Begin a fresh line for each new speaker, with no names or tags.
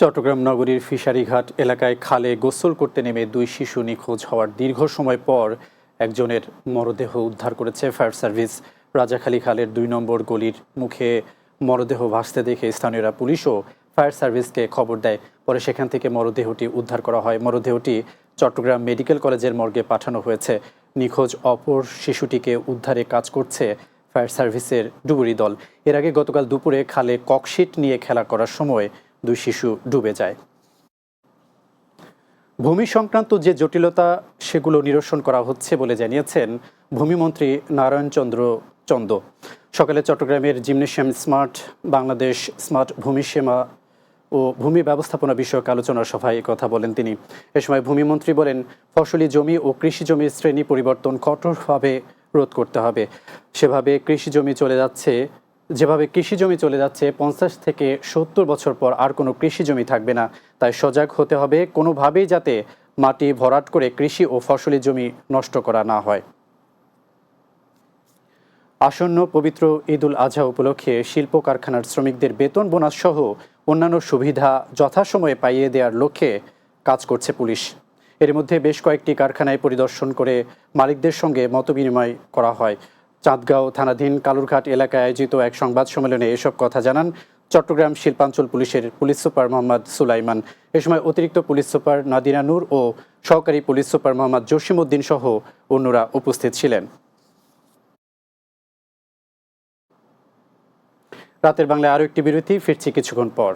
চট্টগ্রাম নগরীর ফিশারিঘাট এলাকায় খালে গোসল করতে নেমে দুই শিশু নিখোঁজ হওয়ার দীর্ঘ সময় পর একজনের মরদেহ উদ্ধার করেছে ফায়ার সার্ভিস। রাজাখালী খালের ২ নম্বর গলির মুখে মরদেহ ভাসতে দেখে স্থানীয়রা পুলিশ ও ফায়ার সার্ভিসকে খবর দেয়। পরে সেখান থেকে মরদেহটি উদ্ধার করা হয়। মরদেহটি চট্টগ্রাম মেডিকেল কলেজের মর্গে পাঠানো হয়েছে। নিখোঁজ অপর শিশুটিকে উদ্ধারে কাজ করছে ফায়ার সার্ভিসের ডুবুরি দল। এর আগে গতকাল দুপুরে খালে ককশিট নিয়ে খেলা করার সময় দুই শিশু ডুবে যায়। ভূমি সংক্রান্ত যে জটিলতা সেগুলো নিরসন করা হচ্ছে বলে জানিয়েছেন ভূমিমন্ত্রী নারায়ণ চন্দ্র চন্দ। সকালে চট্টগ্রামের জিমনেশিয়াম স্মার্ট বাংলাদেশ স্মার্ট ভূমি সেবা ও ভূমি ব্যবস্থাপনা বিষয়ক আলোচনা সভায় কথা বলেন তিনি। এ সময় ভূমিমন্ত্রী বলেন, ফসলি জমি ও কৃষি জমির শ্রেণী পরিবর্তন কঠোরভাবে রোধ করতে হবে। যেভাবে কৃষি জমি চলে যাচ্ছে 50 থেকে 70 বছর পর আর কোনো কৃষি জমি থাকবে না। তাই সজাগ হতে হবে, কোনোভাবেই যাতে মাটি ভরাট করে কৃষি ও ফসলি জমি নষ্ট করা না হয়। আসন্ন পবিত্র ঈদুল আজহা উপলক্ষে শিল্প কারখানার শ্রমিকদের বেতন বোনাস সহ অন্যান্য সুবিধা যথাসময়ে পাইয়ে দেওয়ার লক্ষ্যে কাজ করছে পুলিশ। এর মধ্যে বেশ কয়েকটি কারখানায় পরিদর্শন করে মালিকদের সঙ্গে মতবিনিময় করা হয়। চাঁদগাঁও থানাধীন কালুরঘাট এলাকায় আয়োজিত এক সংবাদ সম্মেলনে এসব কথা জানান চট্টগ্রাম শিল্পাঞ্চল পুলিশের পুলিশ সুপার মোহাম্মদ সুলাইমান। এ সময় অতিরিক্ত পুলিশ সুপার নাদিরা নূর ও সহকারী পুলিশ সুপার মোহাম্মদ জসিমউদ্দিন সহ অন্যরা উপস্থিত ছিলেন। রাতের বাংলায় আরও একটি বিরতি, ফিরছি কিছুক্ষণ পর।